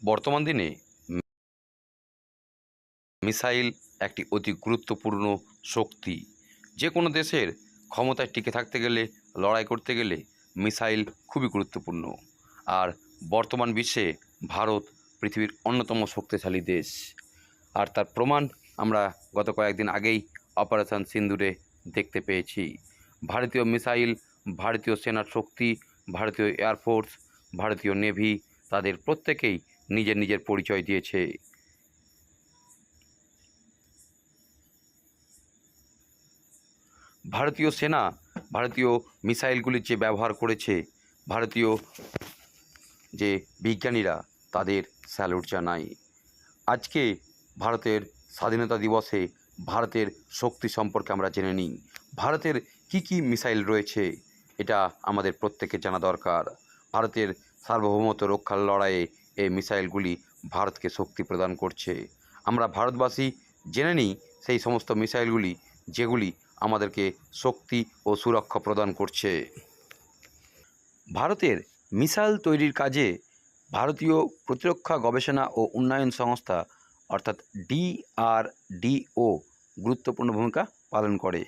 বর্তমান দিনে মিসাইল একটি অতি গুরুত্বপূর্ণ শক্তি। যে কোনো দেশের ক্ষমতায় টিকে থাকতে গেলে, লড়াই করতে গেলে মিসাইল খুবই গুরুত্বপূর্ণ। আর বর্তমান বিশ্বে ভারত পৃথিবীর অন্যতম শক্তিশালী দেশ। আর তার প্রমাণ আমরা গত কয়েকদিন আগেই অপারেশন সিন্দুরে দেখতে পেয়েছি। ভারতীয় মিসাইল, ভারতীয় সেনার শক্তি, ভারতীয় এয়ারফোর্স, ভারতীয় নেভি তাদের প্রত্যেকেই নিজের নিজের পরিচয় দিয়েছে। ভারতীয় সেনা ভারতীয় মিসাইলগুলির যে ব্যবহার করেছে, ভারতীয় যে বিজ্ঞানীরা তাদের স্যালুট জানাই। আজকে ভারতের স্বাধীনতা দিবসে ভারতের শক্তি সম্পর্কে আমরা জেনে নিই। ভারতের কি কি মিসাইল রয়েছে এটা আমাদের প্রত্যেকের জানা দরকার। ভারতের সার্বভৌমত্ব রক্ষার লড়াইয়ে এই মিসাইলগুলি ভারতকে শক্তি প্রদান করছে। আমরা ভারতবাসী জেনে নিই সেই সমস্ত মিসাইলগুলি যেগুলি আমাদেরকে শক্তি ও সুরক্ষা প্রদান করছে। ভারতের মিসাইল তৈরির কাজে ভারতীয় প্রতিরক্ষা গবেষণা ও উন্নয়ন সংস্থা অর্থাৎ DRDO গুরুত্বপূর্ণ ভূমিকা পালন করে।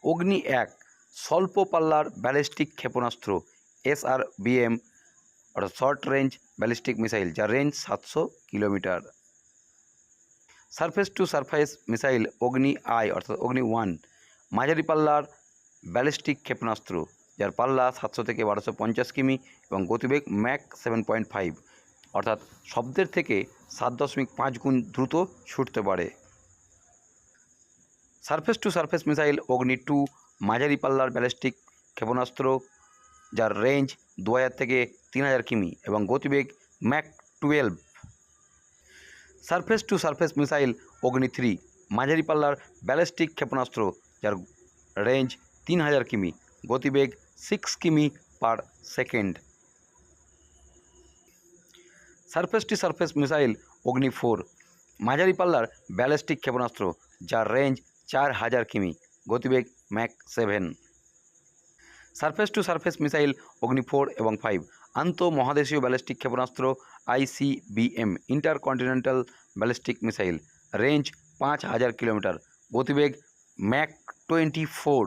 অগ্নি 1 স্বল্প পাল্লার ব্যালিস্টিক ক্ষেপণাস্ত্র SRBM অর্থাৎ শর্ট রেঞ্জ ব্যালিস্টিক মিসাইল, যার range 700 kilometre. Surface two surface missile Agni I অর্থাৎ অগ্নি 1 মাঝারি পাল্লার ব্যালিস্টিক ক্ষেপণাস্ত্র, যার পাল্লা 700 থেকে 1250 কিমি এবং গতিবেগ ম্যাক 7.5 অর্থাৎ শব্দের থেকে 7.5 গুণ দ্রুত ছুটতে পারে। সারফেস টু সারফেস মিসাইল অগ্নি 2 মাঝারি পাল্লার ব্যালিস্টিক ক্ষেপণাস্ত্র, যার রেঞ্জ 2000 থেকে 3000 কিমি এবং গতিবেগ Mac 12। Surface two surface missile অগ্নি 3 মাঝারি পাল্লার ব্যালিস্টিক ক্ষেপণাস্ত্র, যার রেঞ্জ 3000 কিমি, গতিবেগ 6 কিমি per second. Surface two surface missile অগ্নি 4 মাঝারি পাল্লার ব্যালিস্টিক ক্ষেপণাস্ত্র, যার রেঞ্জ 4000 কিমি, গতিবেগ Mac 7। Surface two surface missile অগ্নি 4 এবং 5 আন্তঃমহাদেশীয় ব্যালিস্টিক ক্ষেপণাস্ত্র ICBM intercontinental ballistic missile, range 5000 kilometre, গতিবেগ ম্যাক 24।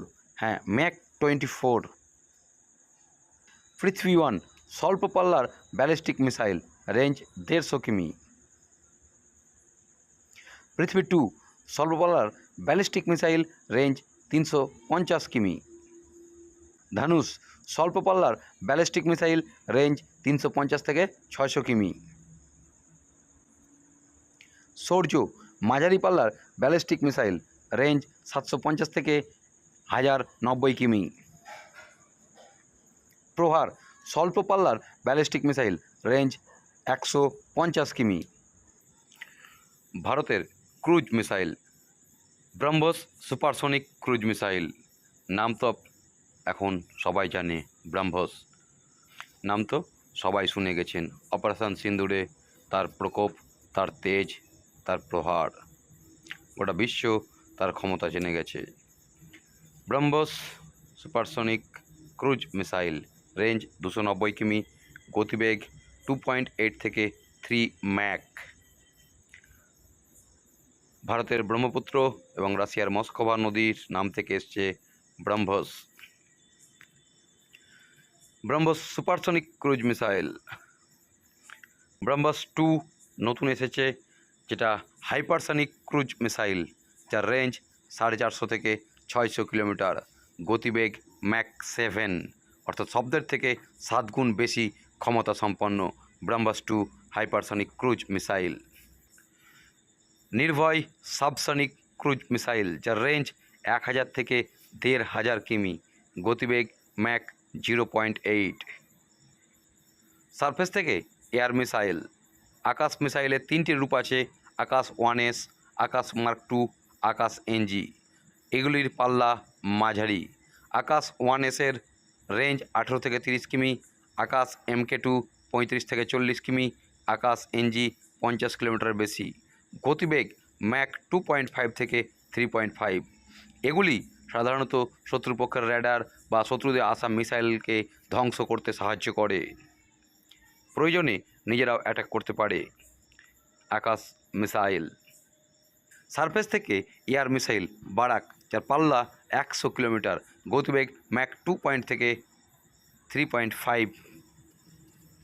ম্যাক 24। পৃথ্বী 1 স্বল্প পাল্লার ব্যালিস্টিক মিসাইল, রেঞ্জ 150 কিমি। পৃথ্বী 2 স্বল্প পাল্লার ব্যালিস্টিক মিসাইল, রেঞ্জ 350 কিমি। ধনুষ স্বল্প পাল্লার ব্যালিস্টিক মিসাইল, রেঞ্জ 350 থেকে 600 কিমি। শৌর্য মাঝারি পাল্লার ব্যালিস্টিক মিসাইল, রেঞ্জ 750 থেকে 1090 কিমি। প্রহার স্বল্প পাল্লার ব্যালিস্টিক মিসাইল, রেঞ্জ 150 কিমি। ভারতের cruise missile BrahMos supersonic cruise missile, নাম তো এখন সবাই জানে। ব্রহ্মস নাম তো সবাই শুনে গেছেন। অপারেশন সিন্দুরে তার প্রকোপ, তার তেজ, তার প্রহার গোটা বিশ্ব তার ক্ষমতা জেনে গেছে। BrahMos supersonic cruise missile, range 290 কিমি, গতিবেগ 2.8 থেকে 3 ম্যাক। ভারতের ব্রহ্মপুত্র এবং রাশিয়ার মস্কোভা নদীর নাম থেকে এসছে BrahMos. BrahMos supersonic cruise missile. BrahMos 2 নতুন এসেছে, যেটা হাইপারসনিক ক্রুজ মিসাইল, যার রেঞ্জ 450 থেকে 600 কিলোমিটার, গতিবেগ ম্যাক 7 অর্থাৎ শব্দের থেকে 7 গুণ বেশি ক্ষমতা সম্পন্ন ব্রহ্মস 2 হাইপারসনিক ক্রুজ মিসাইল। নির্ভয় সাবসনিক ক্রুজ মিসাইল, যার রেঞ্জ 1000 থেকে 1500 কিমি, গতিবেগ ম্যাক 0.8। সারফেস থেকে এয়ার মিসাইল। আকাশ মিসাইলের 3টি রূপ আছে: আকাশ 1S, আকাশ মার্ক 2, আকাশ NG। এগুলির পাল্লা মাঝারি। আকাশ 1S-এর রেঞ্জ 18 থেকে 30 কিমি, আকাশ MK2 35 থেকে 40 কিমি, আকাশ NG 50 কিলোমিটার বেশি, গতিবেগ ম্যাক 2.5 থেকে 3.5। এগুলি সাধারণত শত্রুপক্ষের র্যাডার বা শত্রুদের আসা মিসাইলকে ধ্বংস করতে সাহায্য করে। প্রয়োজনে নিজেরাও অ্যাটাক করতে পারে। আকাশ মিসাইল। সারফেস থেকে এয়ার মিসাইল বারাক, যার পাল্লা 100 কিলোমিটার, গতিবেগ ম্যাক 2 থেকে 3.5